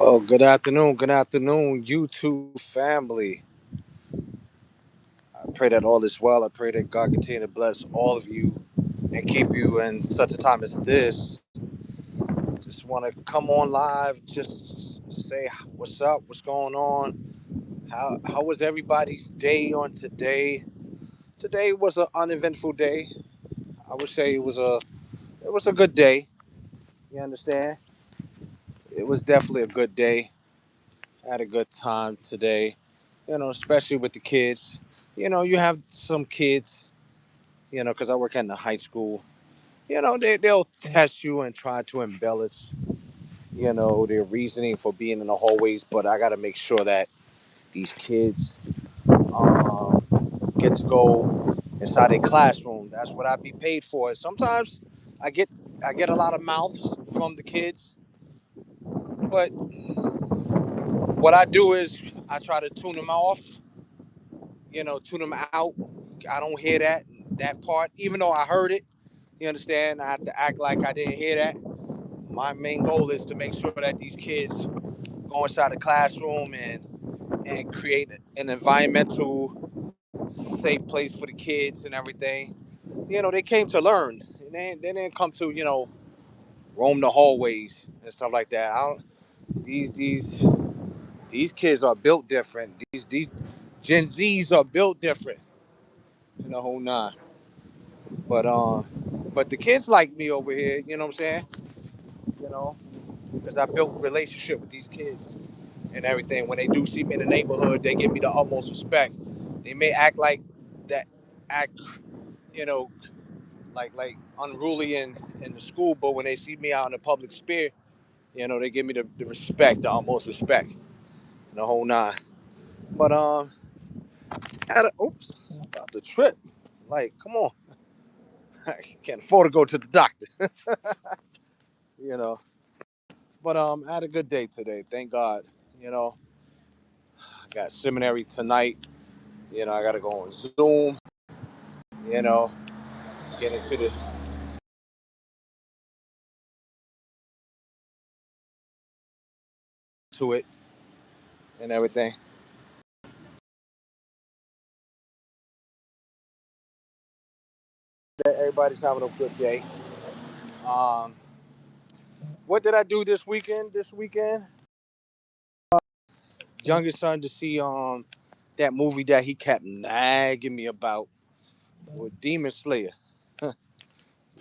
Oh, good afternoon, YouTube family. I pray that all is well. I pray that God continue to bless all of you and keep you in such a time as this. Just want to come on live, just say what's up, what's going on, how was everybody's day on today? Today was an uneventful day. I would say it was a good day. You understand? It was definitely a good day. I had a good time today. Especially with the kids. You have some kids, because I work in the high school. They'll test you and try to embellish, their reasoning for being in the hallways. But I got to make sure that these kids um, get to go inside a classroom. That's what I be paid for. Sometimes I get I get a lot of mouths from the kids, but what I do is I try to tune them off, tune them out. I don't hear that part, even though I heard it. You understand? I have to act like I didn't hear that. My main goal is to make sure that these kids go inside the classroom and create an environmental safe place for the kids and everything. They came to learn. They didn't come to roam the hallways and stuff like that. I don't, these kids are built different. These Gen Zs are built different. The whole nine. But but the kids like me over here. You know what I'm saying? You know, because I built relationship with these kids and everything. When they do see me in the neighborhood, they give me the utmost respect. They may act like that, act, you know, like unruly in the school, but when they see me out in the public sphere, they give me the respect, the utmost respect, and the whole nine. But about the trip. Like, come on, I can't afford to go to the doctor, you know. But I had a good day today, thank God. You know, I got seminary tonight. I got to go on Zoom. You know, get into the to it and everything. Everybody's having a good day. Um, what did I do this weekend? This weekend, youngest son to see that movie that he kept nagging me about with Demon Slayer.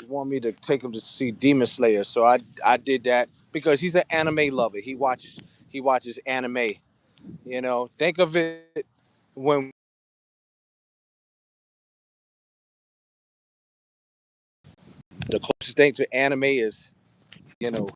He wanted me to take him to see Demon Slayer, so I did that because he's an anime lover. He watches anime. Think of it when the closest thing to anime is you know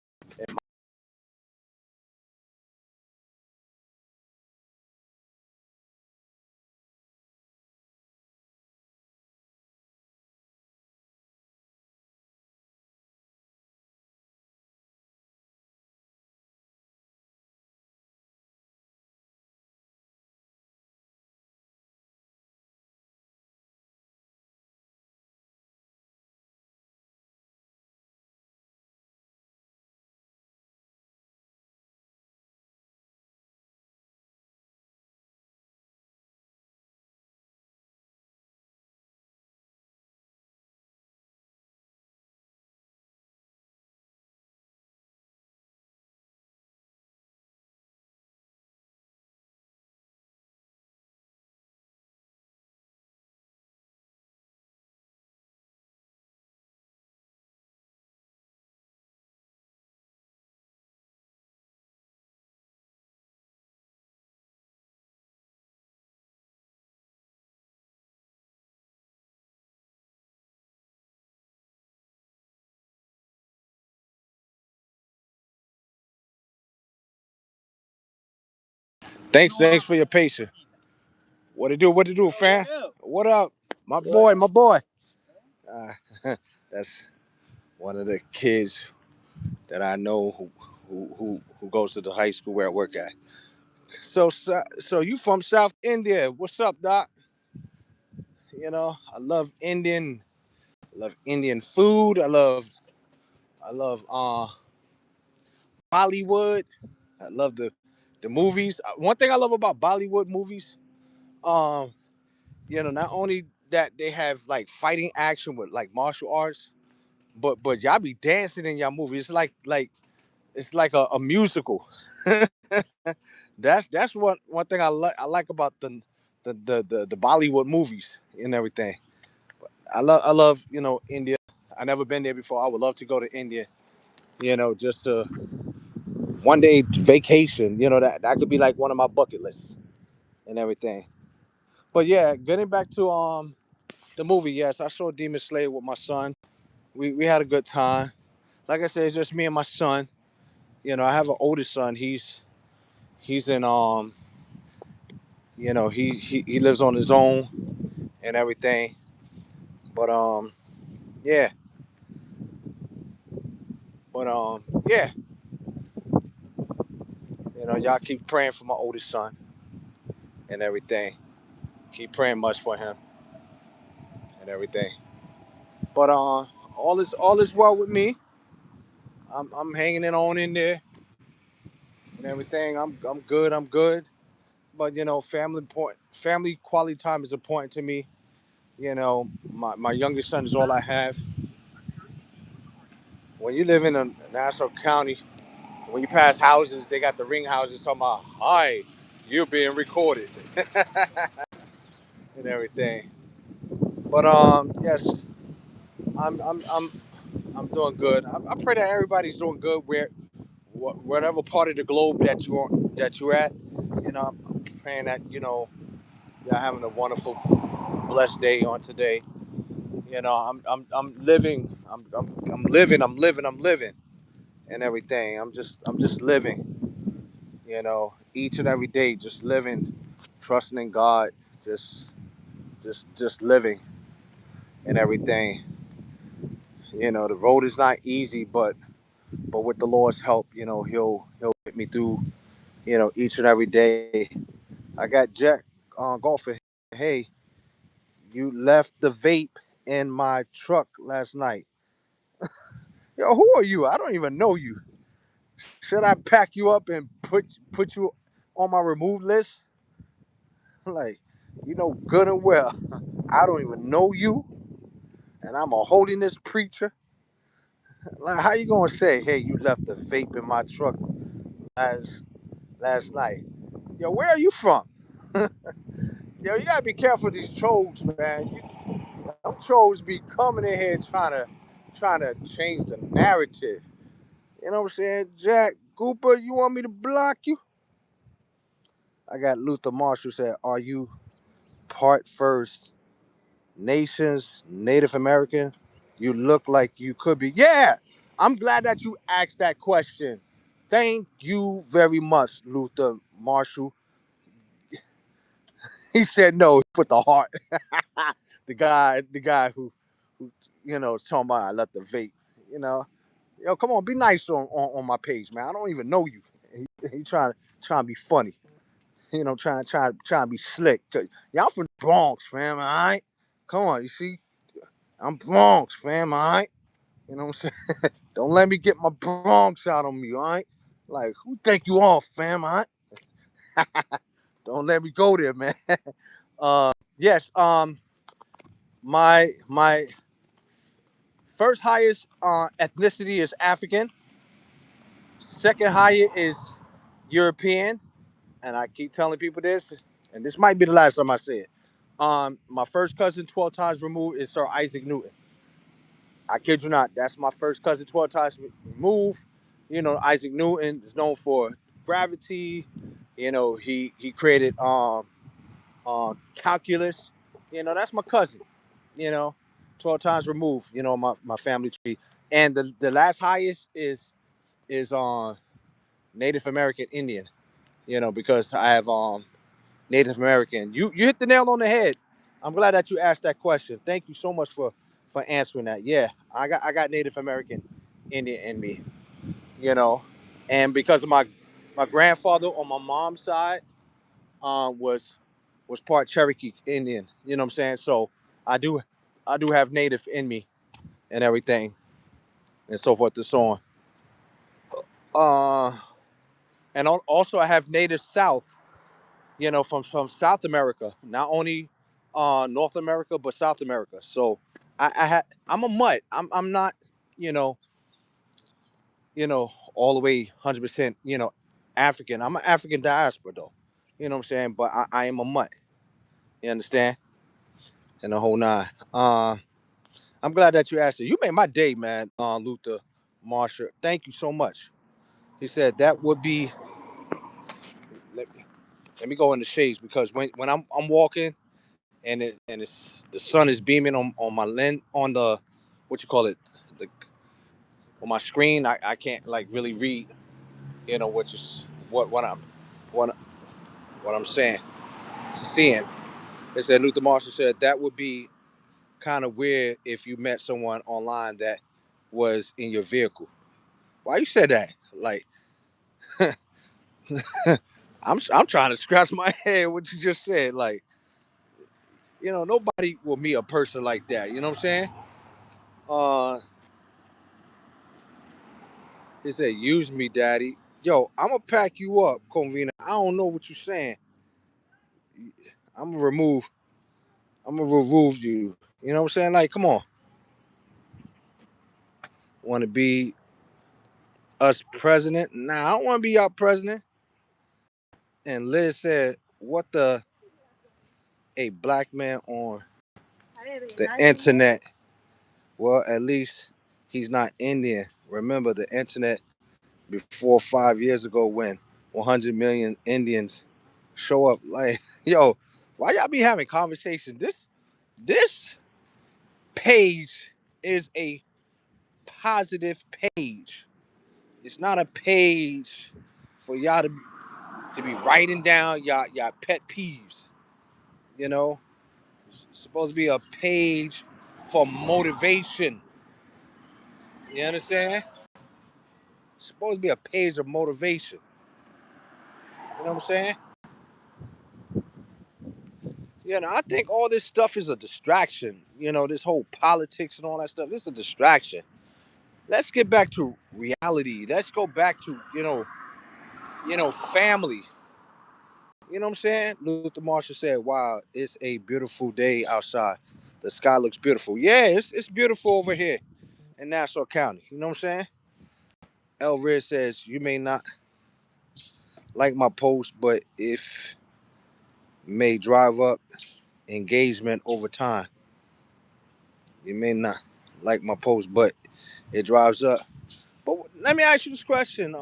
Thanks for your patience. What to do? What to do, fam? What up, my boy? My boy. That's one of the kids that I know who goes to the high school where I work at. So you from South India? What's up, Doc? I love Indian food. I love Bollywood. I love the movies. One thing I love about Bollywood movies, um, not only that they have like fighting action with like martial arts, but y'all be dancing in y'all movie. It's like it's like a musical. That's one thing I like about the Bollywood movies and everything. I love India. I never been there before. I would love to go to India. Just to one day vacation. That could be like one of my bucket lists and everything. But yeah, getting back to the movie. Yes, I saw Demon Slayer with my son. We had a good time. Like I said, it's just me and my son. I have an older son. He's in he lives on his own and everything. But yeah, yeah, y'all keep praying for my oldest son and everything. Keep praying much for him and everything. But all is well with me. I'm hanging it on in there and everything. I'm good. I'm good. But family quality time is important to me. My youngest son is all I have. When you live in a Nassau County, when you pass houses, they got the ring houses talking about, "Hi, you're being recorded," and everything. But yes, I'm I'm doing good. I pray that everybody's doing good whatever part of the globe that you're at. I'm praying that y'all having a wonderful, blessed day on today. I'm living. I'm living. I'm living. I'm living, and everything. I'm just living. Each and every day, just living, trusting in God, just just living and everything. The road is not easy, but with the Lord's help, He'll get me through. Each and every day. I got Jack golfer. Hey, you left the vape in my truck last night. Yo, who are you? I don't even know you. Should I pack you up and put you on my removed list? Like, good and well, I don't even know you, and I'm a holiness preacher. Like, how you gonna say, hey, you left the vape in my truck last last night? Yo, where are you from? Yo, you gotta be careful of these trolls, man. Them trolls be coming in here trying to change the narrative. You know what I'm saying? Jack Cooper, you want me to block you? I got Luther Marshall said, are you part First Nations, Native American? You look like you could be. Yeah, I'm glad that you asked that question. Thank you very much, Luther Marshall. He said no, he put the heart. the guy who is talking about I left the vape. You know, come on, be nice on my page, man. I don't even know you. He trying to be funny. Trying to be slick. Y'all from the Bronx, fam. All right, come on. You see, I'm Bronx, fam. All right. You know what I'm saying? Don't let me get my Bronx out on me, all right? Like, who think you are, fam, all right? Don't let me go there, man. Yes, my first highest ethnicity is African. Second highest is European, and I keep telling people this, and this might be the last time I say it. My first cousin, 12 times removed, is Sir Isaac Newton. I kid you not. That's my first cousin, 12 times removed. Isaac Newton is known for gravity. He created calculus. That's my cousin. You know, 12 times removed. My family tree. And the last highest is Native American Indian. Because I have Native American. You hit the nail on the head. I'm glad that you asked that question. Thank you so much for answering that. Yeah, I got Native American Indian in me. You know, and because of my grandfather on my mom's side was part Cherokee Indian. You know what I'm saying? So I do I do have Native in me and everything and so forth and so on. Uh, And also I have native South, from South America, not only North America but South America. So I'm a mutt. I'm not, you know, all the way 100%, African. I'm an African diaspora though. You know what I'm saying? But I am a mutt. You understand? And the whole nine. I'm glad that you asked it. You made my day, man, Luther Marshall. Thank you so much. He said that would be. Let me go in the shades because when I'm walking and the sun is beaming on my lens on the what you call it the on my screen, I can't like really read, what just what what I'm saying seeing. It said Luther Marshall said that would be kind of weird if you met someone online that was in your vehicle. Why you said that? Like I'm trying to scratch my head what you just said. Like, nobody will meet a person like that. You know what I'm saying? Uh, he said, "Use me, daddy." Yo, I'm gonna pack you up, Convina. I don't know what you're saying. I'm gonna remove. I'm gonna remove you. You know what I'm saying? Like, come on. Want to be us president? Nah, I don't want to be our president. And Liz said, "What the a black man on the internet? Well, at least he's not Indian. Remember the internet before 5 years ago when 100 million Indians show up. Like, yo, why y'all be having conversations? This page is a positive page. It's not a page for y'all to be writing down y'all pet peeves. You know, it's supposed to be a page for motivation. You understand? It's supposed to be a page of motivation. You know what I'm saying? I think all this stuff is a distraction. This whole politics and all that stuff. This is a distraction. Let's get back to reality. Let's go back to, family. You know what I'm saying? Luther Marshall said, "Wow, it's a beautiful day outside. The sky looks beautiful." Yeah, it's beautiful over here in Nassau County. You know what I'm saying? El Red says, "You may not like my post, but if may drive up engagement over time. You may not like my post, but it drives up." But let me ask you this question.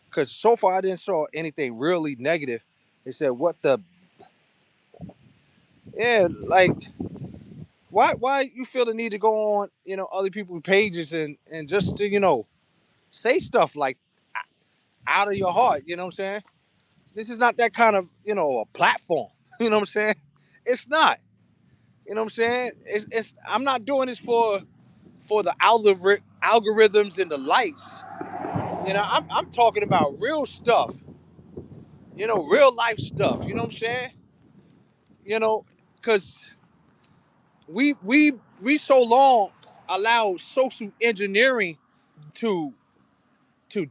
Because so far I didn't saw anything really negative. They said, "What the? Yeah, like why you feel the need to go on other people's pages and just to say stuff like out of your heart." You know what I'm saying? This is not that kind of a platform. You know what I'm saying? It's not. You know what I'm saying? It's I'm not doing this for the algorithms and the likes. I'm talking about real stuff. Real life stuff. You know what I'm saying? Because we so long allow social engineering to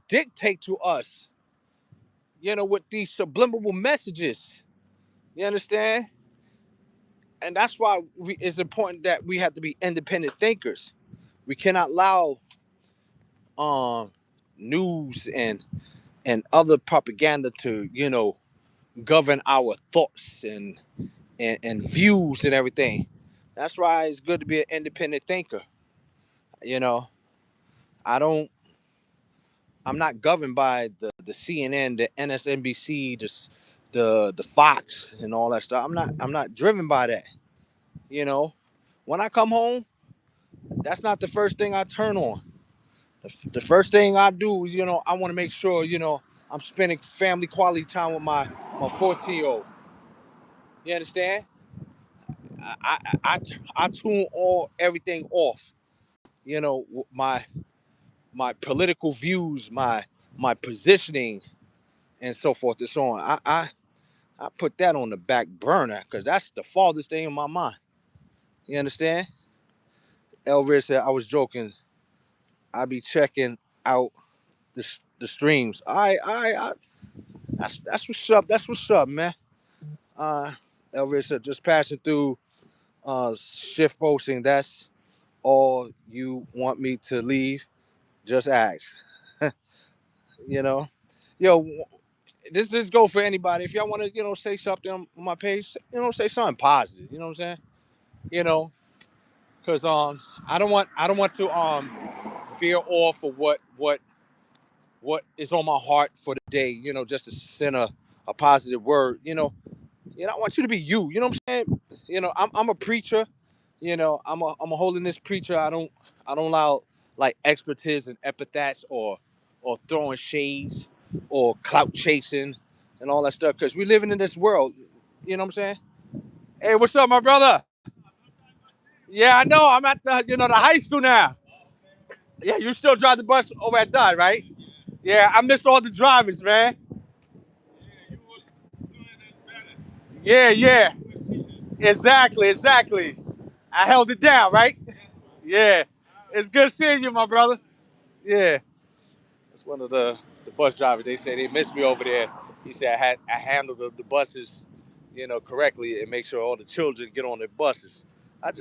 dictate to us. With these subliminal messages. You understand? And that's why it's important that we have to be independent thinkers. We cannot allow um news and other propaganda to govern our thoughts and views and everything. That's why it's good to be an independent thinker. You know, I don't. I'm not governed by the CNN, the NSNBC, the Fox, and all that stuff. I'm not driven by that. You know, when I come home, that's not the first thing I turn on. The first thing I do is I want to make sure I'm spending family quality time with my 14-year-old. You understand? I tune all everything off. My political views, my positioning, and so forth and so on. I put that on the back burner because that's the farthest thing in my mind. You understand? Elvis said, "I was joking. I be checking out the streams. I that's what's up. That's what's up, man. Uh, Elvis said just passing through shift posting. That's all you want me to leave? Just ask. you know, yo, this go for anybody. If y'all want to, say something on my page, say something positive. You know what I'm saying? You know, because I don't want to veer off of what is on my heart for the day. Just to send a positive word. I want you to be you. You know what I'm saying? I'm a preacher. I'm a holiness preacher. I don't allow like expletives and epithets or throwing shades or clout chasing and all that stuff because we're living in this world. You know what I'm saying? Hey, what's up, my brother? Yeah, I know. I'm at the high school now. Yeah, you still drive the bus over at Dot, right? Yeah, I missed all the drivers, man. Yeah, yeah. Exactly, exactly. I held it down, right? Yeah. It's good seeing you, my brother. Yeah. That's one of the bus drivers. They say they missed me over there. He said I handled the buses, correctly and make sure all the children get on their buses. I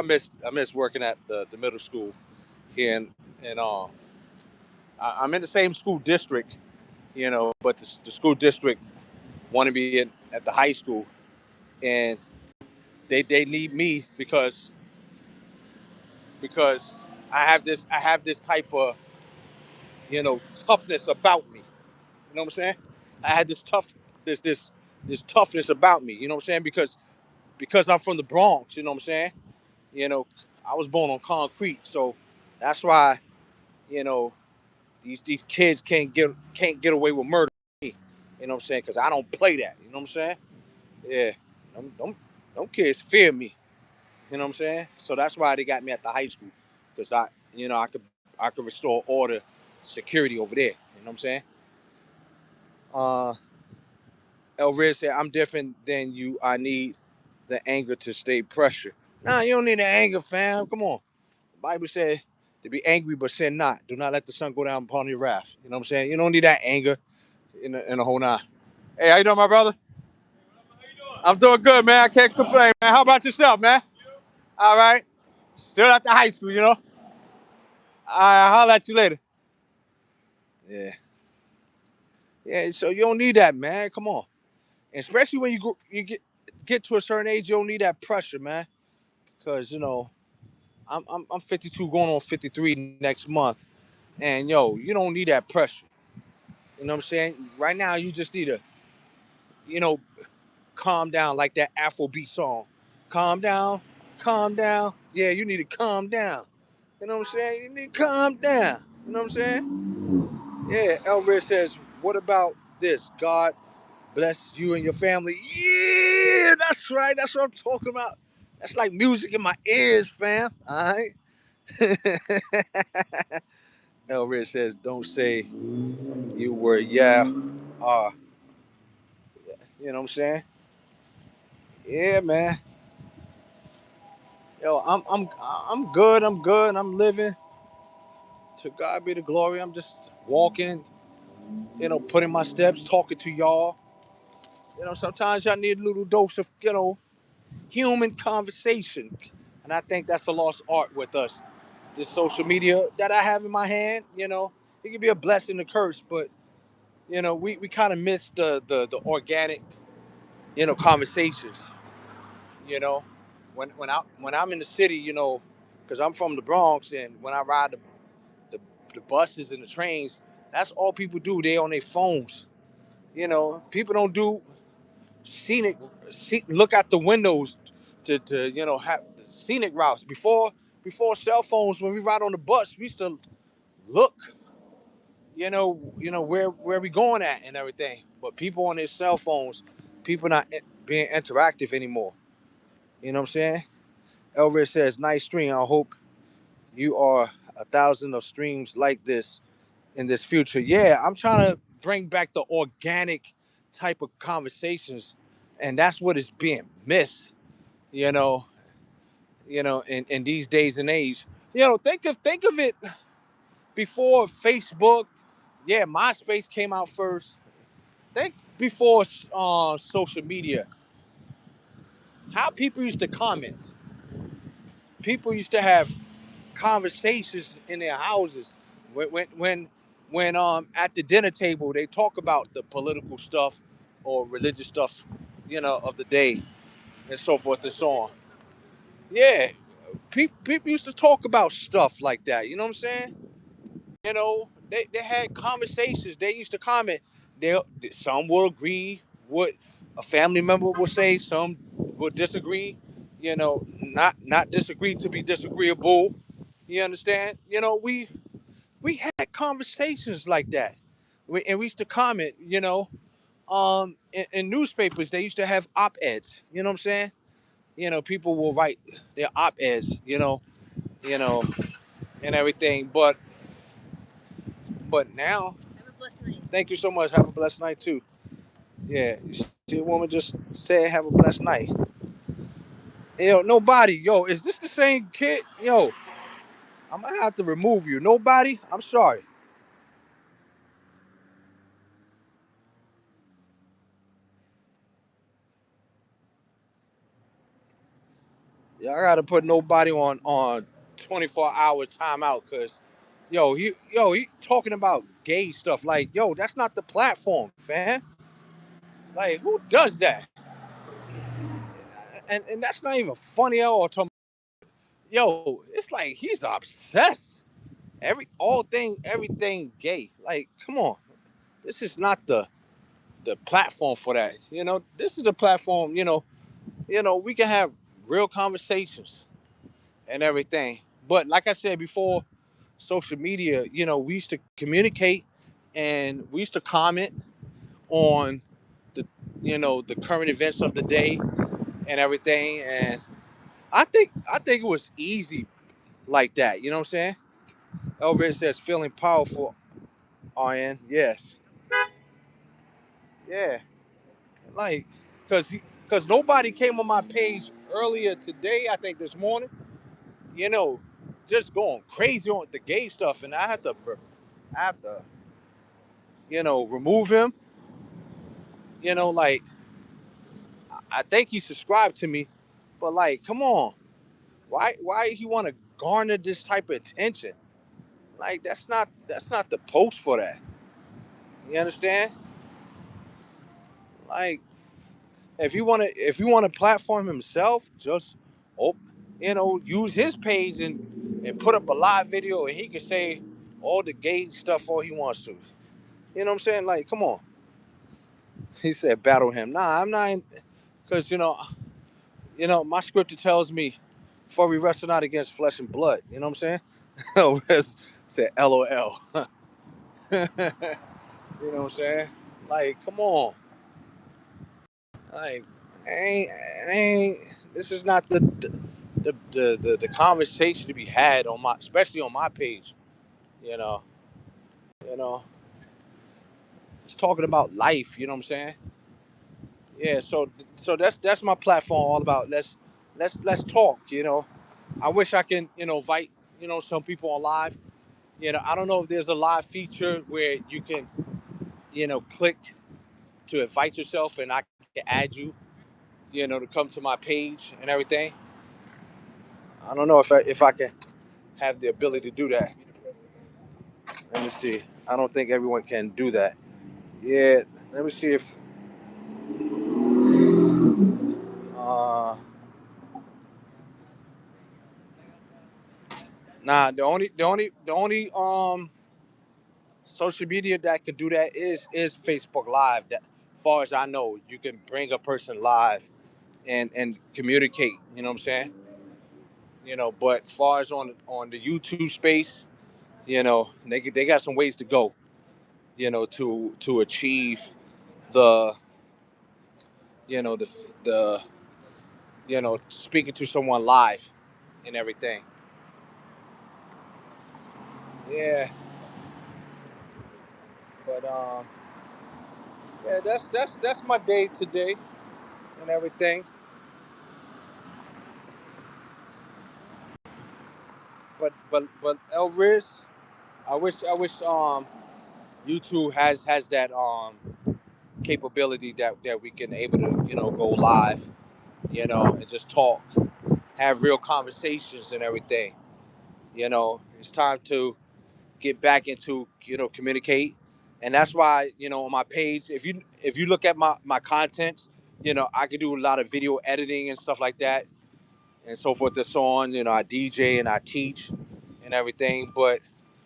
miss working at the middle school here and I'm in the same school district, but the school district want to be at the high school and they need me because I have this type of toughness about me. You know what I'm saying? I had this toughness about me. You know what I'm saying? Because I'm from the Bronx. You know what I'm saying? You know, I was born on concrete, so that's why you know these kids can't get away with murder. You know what I'm saying? Because I don't play that. You know what I'm saying? Yeah, them kids fear me. You know what I'm saying? So that's why they got me at the high school because I could restore order, security over there. You know what I'm saying? Uh, El Riz said, I'm different than you. I need the anger to stay pressure. Nah, you don't need the anger, fam. Come on. The Bible said to be angry but sin not. Do not let the sun go down upon your wrath. You know what I'm saying? You don't need that anger in the whole nine. Hey, how you doing, my brother? I'm doing good, man. I can't complain, man. How about yourself, man? All right. Still at the high school, you know? I'll holler at you later. Yeah. Yeah, so you don't need that, man. Come on. And especially when you get to a certain age, you don't need that pressure, man. Because, I'm 52 going on 53 next month. And yo, you don't need that pressure. You know what I'm saying? Right now you just need to, you know, calm down like that Afrobeat song. Calm down, calm down. Yeah, you need to calm down. You know what I'm saying? You need to calm down. You know what I'm saying? Yeah, Elvis says, what about this? God bless you and your family. Yeah, that's right. That's what I'm talking about. That's like music in my ears, fam. All right. Elvis says, don't say you were, yeah. Uh, you know what I'm saying? Yeah, man. Yo, I'm good. I'm good. I'm living. To God be the glory. I'm just walking, putting my steps, talking to y'all. Sometimes y'all need a little dose of, human conversation. And I think that's a lost art with us. This social media that I have in my hand, it can be a blessing, a curse, but we kind of miss the organic, conversations. You know, when I'm in the city, because I'm from the Bronx, and when I ride the the buses and the trains, that's all people do. They on their phones. People don't do scenic, look out the windows to have scenic routes. Before cell phones, when we ride on the bus, we used to look, where we going at and everything. But people on their cell phones, people not being interactive anymore. You know what I'm saying? Elvis says, nice stream. I hope you are 1,000 of streams like this in this future. Yeah, I'm trying to bring back the organic type of conversations, and that's what is being missed. You know, in these days and age. Think of it. before Facebook, yeah, MySpace came out first. Think before social media, how people used to comment. People used to have conversations in their houses when at the dinner table they talk about the political stuff or religious stuff, of the day and so forth and so on. Yeah, people used to talk about stuff like that. You know what I'm saying? They had conversations. They used to comment. They Some will agree what a family member will say. Some will disagree. Not disagree to be disagreeable. You understand? We had conversations like that, and we used to comment. In newspapers they used to have op-eds. You know what I'm saying? People will write their op-eds. You know, and everything. But now, thank you so much. Have a blessed night too. Yeah, you see a woman just said, "Have a blessed night." Nobody. Yo, is this the same kid? Yo, I'm gonna have to remove you. Nobody. I'm sorry. Yeah, I gotta put nobody on 24-hour timeout because, he talking about gay stuff. Like, yo, that's not the platform, fam. Like, who does that? And that's not even funny at all. Yo, it's like he's obsessed. Everything gay. Like, come on. This is not the platform for that. This is the platform, we can have real conversations and everything. But like I said before, social media, we used to communicate and we used to comment on the the current events of the day and everything. And I think it was easy like that. You know what I'm saying? Elvis says feeling powerful, RN. Yes. Yeah. Like, cause nobody came on my page earlier today, I think this morning, you know, just going crazy on the gay stuff. And I have to, remove him. Like, I think he subscribed to me, but like, come on. Why he want to garner this type of attention? Like, that's not the post for that. You understand? Like, if you want to platform himself, just op- use his page and put up a live video, and he can say all the gay stuff all he wants to. You know what I'm saying? Like, come on. He said battle him. Nah, I'm not, because my scripture tells me, for we wrestle not against flesh and blood. You know what I'm saying? Said LOL. You know what I'm saying? Like, come on. Like, ain't ain't this is not the conversation to be had on my, especially on my page. You know, you know, it's talking about life. You know what I'm saying? Yeah. So that's my platform all about. Let's talk. I wish I can invite some people on live. I don't know if there's a live feature where you can click to invite yourself and I can add you to come to my page and everything. I don't know if I can have the ability to do that. Let me see. I don't think everyone can do that. Yeah. Let me see if. Uh, nah. The only social media that can do that is Facebook Live. That, far as I know, you can bring a person live and communicate. You know what I'm saying? But far as on the YouTube space, they got some ways to go. To achieve the the speaking to someone live and everything. Yeah, but yeah, that's my day today and everything. But El Riz, I wish YouTube has that capability that we can able to go live, and just talk, have real conversations and everything. It's time to get back into communicate, and that's why on my page, if you look at my content, I can do a lot of video editing and stuff like that and so forth and so on. I DJ and I teach and everything, but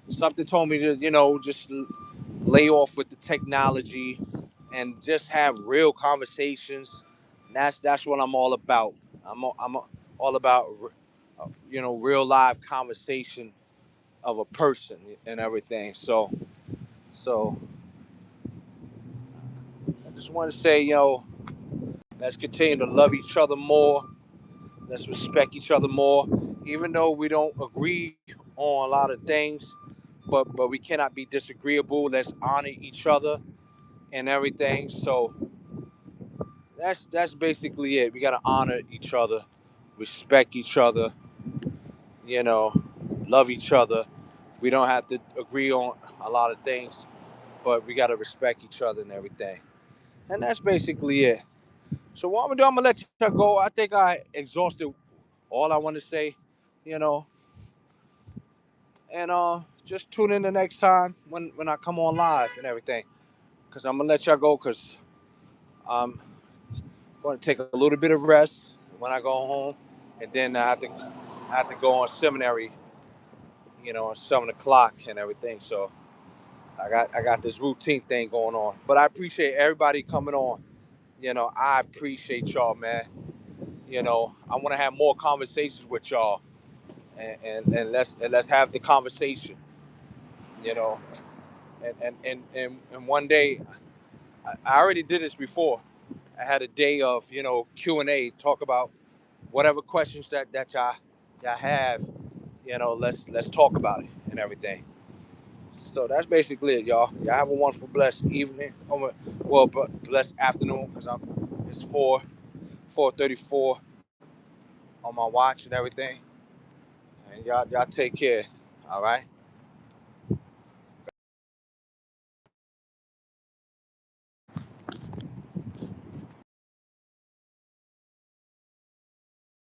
something told me to just lay off with the technology and just have real conversations. And that's what I'm all about. I'm all about real live conversation of a person and everything. So I just want to say, let's continue to love each other more. Let's respect each other more, even though we don't agree on a lot of things. But we cannot be disagreeable. Let's honor each other and everything. So that's basically it. We gotta honor each other, respect each other, you know, love each other. We don't have to agree on a lot of things, but we gotta respect each other and everything. And that's basically it. So what I'm gonna do, I'm gonna let you go. I think I exhausted all I want to say, you know, and just tune in the next time when I come on live and everything. Cause I'm gonna let y'all go, cause I'm going to take a little bit of rest when I go home, and then I have to go on seminary, at 7 o'clock and everything. So I got this routine thing going on. But I appreciate everybody coming on. I appreciate y'all, man. I want to have more conversations with y'all, and let's have the conversation. You know, and one day I already did this before. I had a day of Q&A, talk about whatever questions that y'all have. Let's talk about it and everything. So that's basically it, y'all. Y'all have a wonderful, blessed evening. Well, blessed afternoon, because it's 4:34 on my watch and everything. And y'all take care. All right.